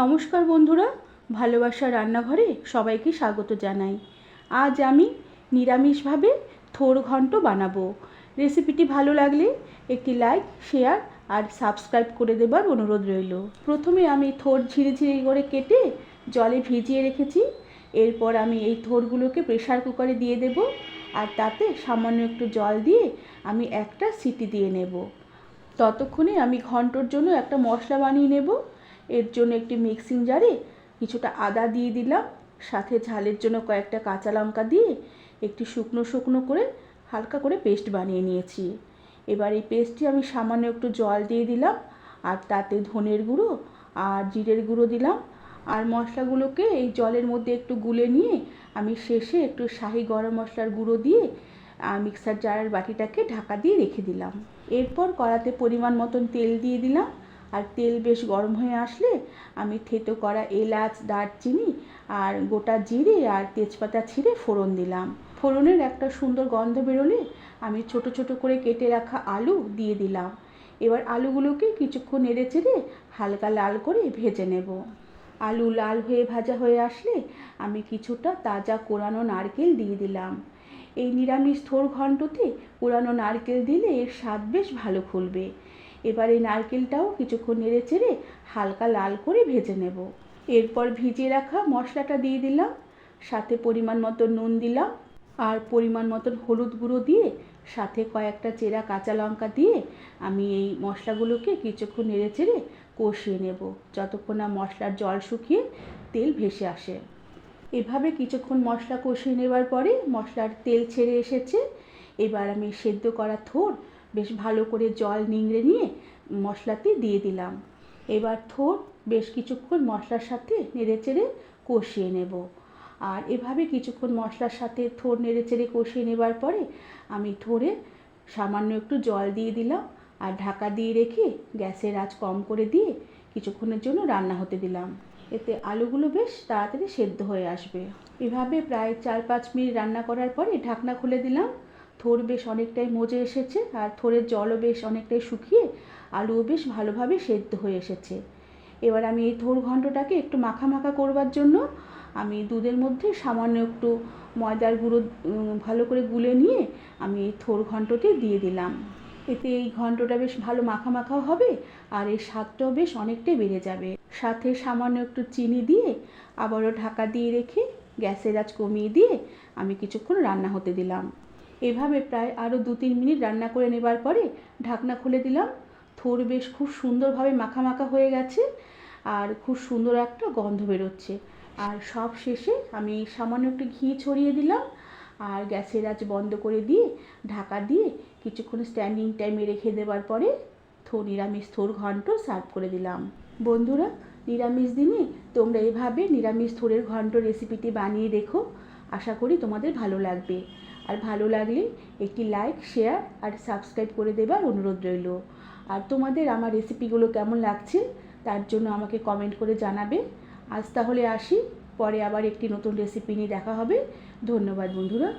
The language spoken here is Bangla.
নমস্কার বন্ধুরা, ভালোবাসার রান্নাঘরে সবাইকে স্বাগত জানাই। আজ আমি নিরামিষভাবে থোর ঘন্ট বানাবো। রেসিপিটি ভালো লাগলে একটি লাইক, শেয়ার আর সাবস্ক্রাইব করে দেবার অনুরোধ রইল। প্রথমে আমি থোর ঝিরিঝিরি করে কেটে জলে ভিজিয়ে রেখেছি। এরপর আমি এই থোরগুলোকে প্রেসার কুকারে দিয়ে দেব আর তাতে সামান্য একটু জল দিয়ে আমি একটা সিটি দিয়ে নেব। ততক্ষণে আমি ঘন্টর জন্য একটা মশলা বানিয়ে নেব। এর জন্য একটি মিক্সিং জারে কিছুটা আদা দিয়ে দিলাম, সাথে ঝালের জন্য কয়েকটা কাঁচা লঙ্কা দিয়ে একটি শুকনো করে হালকা করে পেস্ট বানিয়ে নিয়েছি। এবার এই পেস্টটি আমি সামান্য একটু জল দিয়ে দিলাম আর তাতে ধনের গুঁড়ো আর জিরের গুঁড়ো দিলাম। আর মশলাগুলোকে এই জলের মধ্যে একটু গুলে নিয়ে আমি শেষে একটু শাহি গরম মশলার গুঁড়ো দিয়ে মিক্সার জারের বাটিটাকে ঢাকা দিয়ে রেখে দিলাম। এরপর কড়াতে পরিমাণ মতন তেল দিয়ে দিলাম আর তেল বেশ গরম হয়ে আসলে আমি থেতো করা এলাচ, দারচিনি আর গোটা জিরে আর তেজপাতা ছিঁড়ে ফোড়ন দিলাম। ফোড়নের একটা সুন্দর গন্ধ বেরোলে আমি ছোট ছোট করে কেটে রাখা আলু দিয়ে দিলাম। এবার আলুগুলোকে কিছুক্ষণ নেড়ে চেড়ে হালকা লাল করে ভেজে নেব। আলু লাল হয়ে ভাজা হয়ে আসলে আমি কিছুটা তাজা কোরানো নারকেল দিয়ে দিলাম। এই নিরামিষ থোর ঘন্টতে কোরানো নারকেল দিলে এর স্বাদ বেশ ভালো খুলবে। এবার এই নারকেলটাও কিছুক্ষণ নেড়ে চেড়ে হালকা লাল করে ভেজে নেব। এরপর ভিজিয়ে রাখা মশলাটা দিয়ে দিলাম, সাথে পরিমাণ মতো নুন দিলাম আর পরিমাণ মতন হলুদ গুঁড়ো দিয়ে সাথে কয়েকটা চেরা কাঁচা লঙ্কা দিয়ে আমি এই মশলাগুলোকে কিছুক্ষণ নেড়ে চেড়ে কষিয়ে নেব যতক্ষণ না মশলার জল শুকিয়ে তেল ভেসে আসে। এভাবে কিছুক্ষণ মশলা কষিয়ে নেবার পরে মশলার তেল ছেড়ে এসেছে। এবার আমি সেদ্ধ করা থোর বেশ ভালো করে জল নিংড়ে নিয়ে মশলাতে দিয়ে দিলাম। এবার থোর বেশ কিছুক্ষণ মশলার সাথে নেড়েচেড়ে কষিয়ে নেব। আর এভাবে কিছুক্ষণ মশলার সাথে থোর নেড়েচেড়ে কষিয়ে নেবার পরে আমি থোরে সামান্য একটু জল দিয়ে দিলাম আর ঢাকা দিয়ে রেখে গ্যাসের আঁচ কম করে দিয়ে কিছুক্ষণের জন্য রান্না হতে দিলাম। এতে আলুগুলো বেশ তাড়াতাড়ি সেদ্ধ হয়ে আসবে। এভাবে প্রায় 4-5 মিনিট রান্না করার পরে ঢাকনা খুলে দিলাম। থোর বেশ অনেকটাই মজে এসেছে আর থোরের জলও বেশ অনেকটাই শুকিয়ে আলুও বেশ ভালোভাবে সেদ্ধ হয়ে এসেছে। এবার আমি এই থোর ঘন্টটাকে একটু মাখা করবার জন্য আমি দুধের মধ্যে সামান্য একটু ময়দার গুঁড়ো ভালো করে গুলে নিয়ে আমি এই থোর ঘন্টতে দিয়ে দিলাম। এতে এই ঘন্টটা বেশ ভালো মাখাও হবে আর এর স্বাদটাও বেশ অনেকটাই বেড়ে যাবে। সাথে সামান্য একটু চিনি দিয়ে আবারও ঢাকা দিয়ে রেখে গ্যাসের আঁচ কমিয়ে দিয়ে আমি কিছুক্ষণ রান্না হতে দিলাম। এভাবে প্রায় আরও 2-3 মিনিট রান্না করে নেবার পরে ঢাকনা খুলে দিলাম। থোর বেশ খুব সুন্দরভাবে মাখা হয়ে গেছে আর খুব সুন্দর একটা গন্ধ বেরোচ্ছে। আর সব শেষে আমি সামান্য একটু ঘি ছড়িয়ে দিলাম আর গ্যাসের আঁচ বন্ধ করে দিয়ে ঢাকা দিয়ে কিছুক্ষণ স্ট্যান্ডিং টাইমে রেখে দেওয়ার পরে নিরামিষ থোর ঘন্ট সার্ভ করে দিলাম। বন্ধুরা, নিরামিষ দিনে তোমরা এভাবে নিরামিষ থোরের ঘন্ট রেসিপিটি বানিয়ে দেখো। আশা করি তোমাদের ভালো লাগবে। আর ভালো লাগলে একটি লাইক, শেয়ার আর সাবস্ক্রাইব করে দেবার অনুরোধ রইল। আর তোমাদের আমার রেসিপিগুলো কেমন লাগছে তার জন্য আমাকে কমেন্ট করে জানাবে। আজ তাহলে আসি, পরে আবার একটি নতুন রেসিপি নিয়ে দেখা হবে। ধন্যবাদ বন্ধুরা।